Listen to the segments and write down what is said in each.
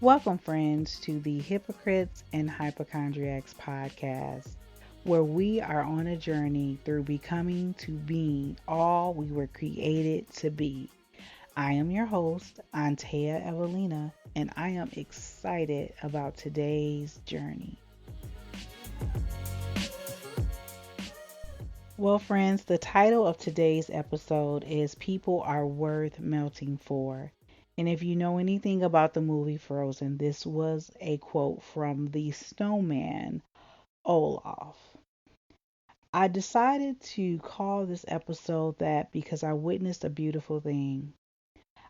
Welcome, friends, to the Hypocrites and Hypochondriacs podcast, where we are on a journey through becoming to being all we were created to be. I am your host, Antea Evelina, and I am excited about today's journey. Well, friends, the title of today's episode is People Are Worth Melting For. And if you know anything about the movie Frozen, this was a quote from the snowman Olaf. I decided to call this episode that because I witnessed a beautiful thing.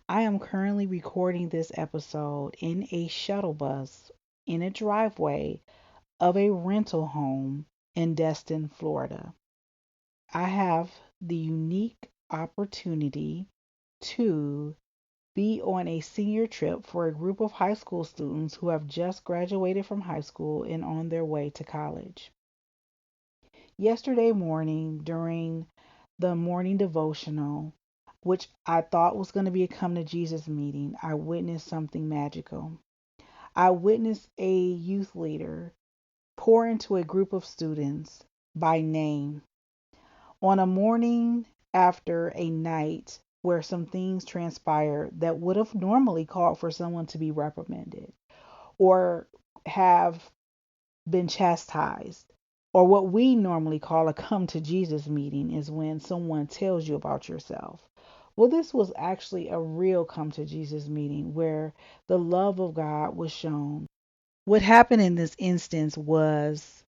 I am currently recording this episode in a shuttle bus in a driveway of a rental home in Destin, Florida. I have the unique opportunity to be on a senior trip for a group of high school students who have just graduated from high school and on their way to college. Yesterday morning, during the morning devotional, which I thought was going to be a come to Jesus meeting, I witnessed something magical. I witnessed a youth leader pour into a group of students by name on a morning after a night where some things transpired that would have normally called for someone to be reprimanded or have been chastised. Or what we normally call a come to Jesus meeting is when someone tells you about yourself. Well, this was actually a real come to Jesus meeting where the love of God was shown. What happened in this instance was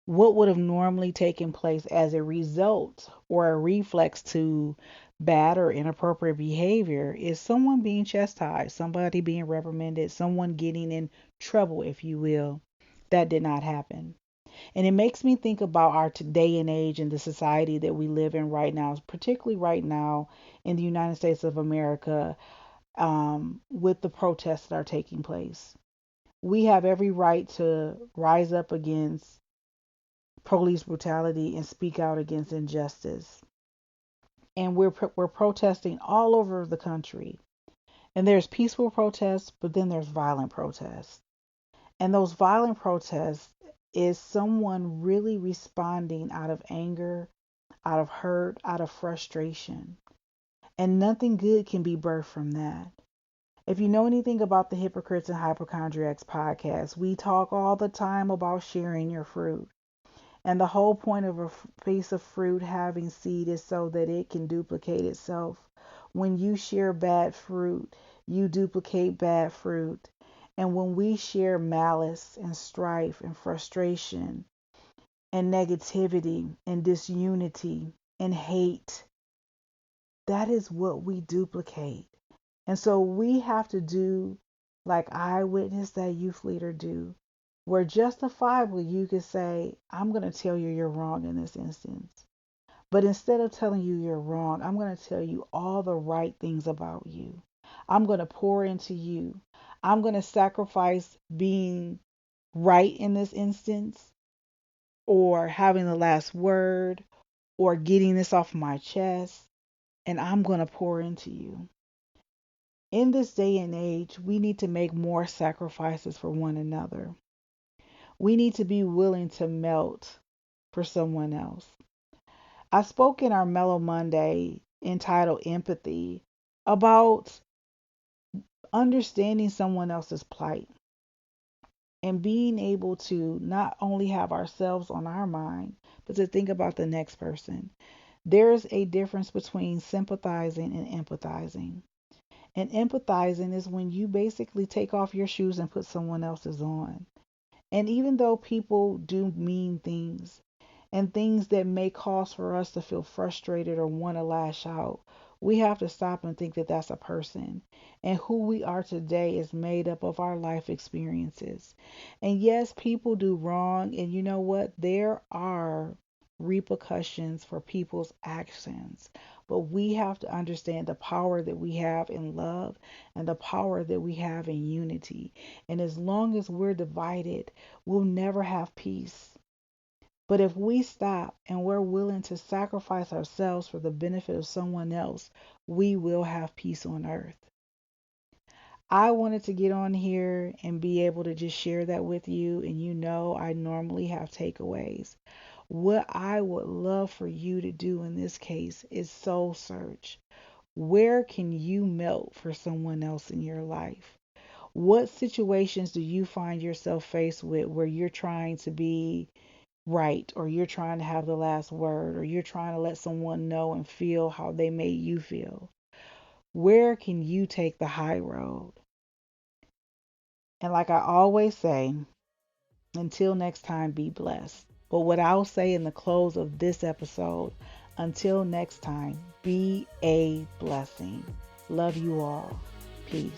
what would have normally taken place as a result or a reflex to bad or inappropriate behavior is someone being chastised, somebody being reprimanded, someone getting in trouble, if you will. That did not happen. And it makes me think about our day and age and the society that we live in right now, particularly right now in the United States of America, with the protests that are taking place. We have every right to rise up against police brutality and speak out against injustice. And we're protesting all over the country. And there's peaceful protests, but then there's violent protests. And those violent protests is someone really responding out of anger, out of hurt, out of frustration. And nothing good can be birthed from that. If you know anything about the Hypocrites and Hypochondriacs podcast, we talk all the time about sharing your fruit. And the whole point of a piece of fruit having seed is so that it can duplicate itself. When you share bad fruit, you duplicate bad fruit. And when we share malice and strife and frustration and negativity and disunity and hate, that is what we duplicate. And so we have to do like I witnessed that youth leader do, where justifiably you could say, I'm going to tell you you're wrong in this instance. But instead of telling you you're wrong, I'm going to tell you all the right things about you. I'm going to pour into you. I'm going to sacrifice being right in this instance or having the last word or getting this off my chest, and I'm going to pour into you. In this day and age, we need to make more sacrifices for one another. We need to be willing to melt for someone else. I spoke in our Mellow Monday entitled Empathy about understanding someone else's plight and being able to not only have ourselves on our mind, but to think about the next person. There's a difference between sympathizing and empathizing. And empathizing is when you basically take off your shoes and put someone else's on. And even though people do mean things and things that may cause for us to feel frustrated or want to lash out, we have to stop and think that that's a person. And who we are today is made up of our life experiences. And yes, people do wrong. And you know what? There are repercussions for people's actions. But we have to understand the power that we have in love and the power that we have in unity. And as long as we're divided, we'll never have peace. But if we stop and we're willing to sacrifice ourselves for the benefit of someone else, we will have peace on earth. I wanted to get on here and be able to just share that with you. And I normally have takeaways. What I would love for you to do in this case is soul search. Where can you melt for someone else in your life? What situations do you find yourself faced with where you're trying to be right, or you're trying to have the last word, or you're trying to let someone know and feel how they made you feel? Where can you take the high road? And like I always say, until next time, be blessed. But what I'll say in the close of this episode, until next time, be a blessing. Love you all. Peace.